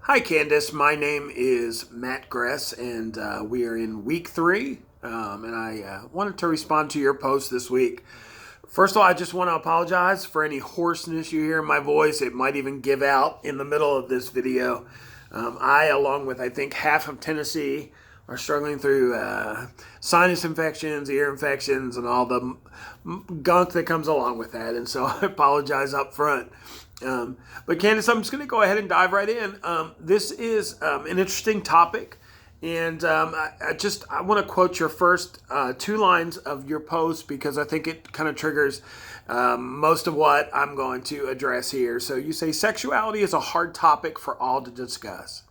Hi, Candace. My name is Matt Gress, and we are in week 3. And I wanted to respond to your post this week. First of all, I just want to apologize for any hoarseness you hear in my voice. It might even give out in the middle of this video. I, along with I think half of Tennessee, are struggling through sinus infections, ear infections, and all the gunk that comes along with that. And so I apologize up front. But Candace, I'm just going to go ahead and dive right in. This is an interesting topic, and I want to quote your first 2 lines of your post because I think it kind of triggers most of what I'm going to address here. So you say sexuality is a hard topic for all to discuss.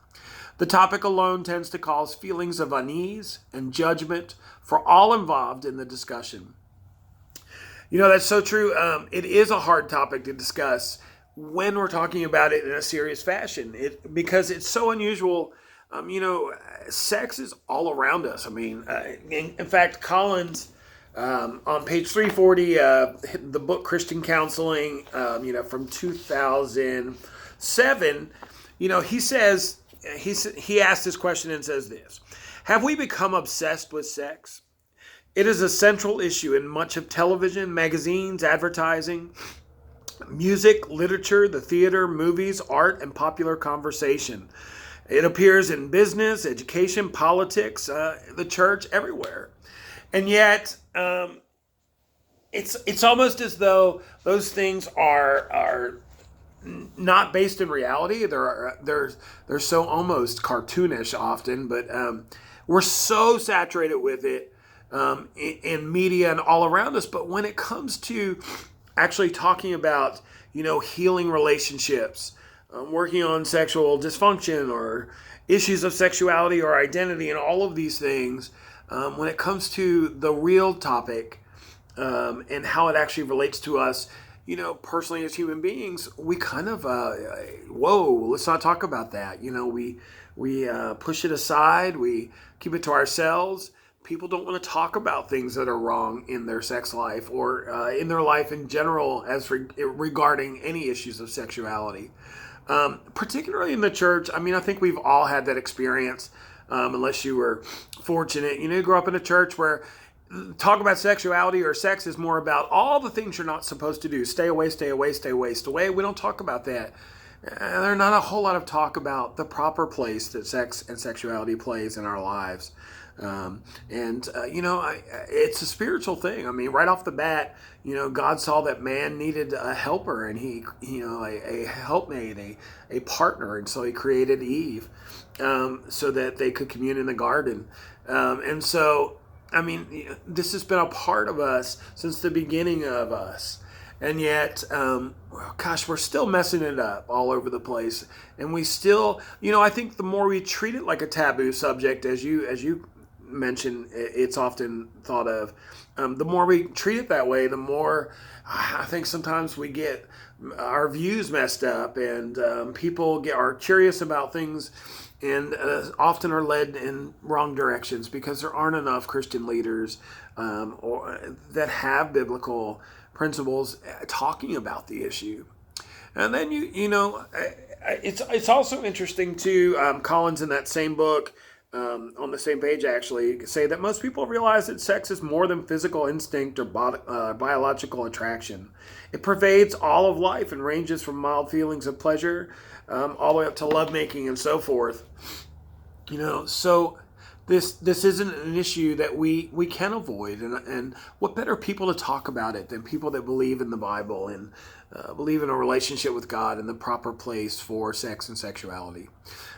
The topic alone tends to cause feelings of unease and judgment for all involved in the discussion. You know, that's so true. It is a hard topic to discuss when we're talking about it in a serious fashion, because it's so unusual. Sex is all around us. I mean, in fact, Collins, on page 340, the book Christian Counseling, from 2007, he says, he asked this question and says this: have we become obsessed with sex? It is a central issue in much of television, magazines, advertising, music, literature, the theater, movies, art, and popular conversation. It appears in business, education, politics, the church, everywhere. And yet, it's almost as though those things are not based in reality. They're so almost cartoonish often, but we're so saturated with it in media and all around us. But when it comes to actually talking about, healing relationships, working on sexual dysfunction or issues of sexuality or identity and all of these things, when it comes to the real topic and how it actually relates to us, personally as human beings, we kind of, let's not talk about that. We push it aside, we keep it to ourselves. People don't want to talk about things that are wrong in their sex life or in their life in general as regarding any issues of sexuality. Particularly in the church. I mean, I think we've all had that experience, unless you were fortunate. You grew up in a church where talk about sexuality or sex is more about all the things you're not supposed to do. Stay away, stay away, stay away, stay away. We don't talk about that. There's not a whole lot of talk about the proper place that sex and sexuality plays in our lives. It's a spiritual thing. I mean, right off the bat, God saw that man needed a helper, and he, a helpmate, a partner. And so he created Eve, so that they could commune in the garden. This has been a part of us since the beginning of us. And yet, we're still messing it up all over the place. And we still, I think the more we treat it like a taboo subject, as you mentioned, it's often thought of, the more we treat it that way, the more I think sometimes we get our views messed up, and people are curious about things and often are led in wrong directions because there aren't enough Christian leaders that have biblical principles talking about the issue. And then it's also interesting too. Collins in that same book, on the same page actually, say that most people realize that sex is more than physical instinct or biological attraction. It pervades all of life and ranges from mild feelings of pleasure all the way up to lovemaking and so forth. So this isn't an issue that we can avoid, and what better people to talk about it than people that believe in the Bible and believe in a relationship with God and the proper place for sex and sexuality.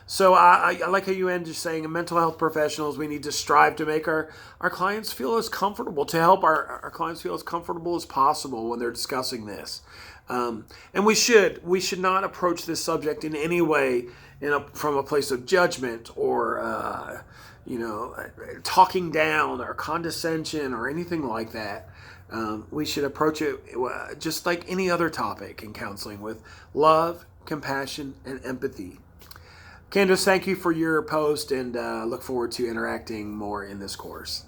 So I like how you end just saying, in mental health professionals, we need to strive to make our clients feel as comfortable, to help our clients feel as comfortable as possible when they're discussing this. And we should not approach this subject in any way from a place of judgment or talking down or condescension or anything like that. We should approach it just like any other topic in counseling, with love, compassion, and empathy. Candace, thank you for your post, and look forward to interacting more in this course.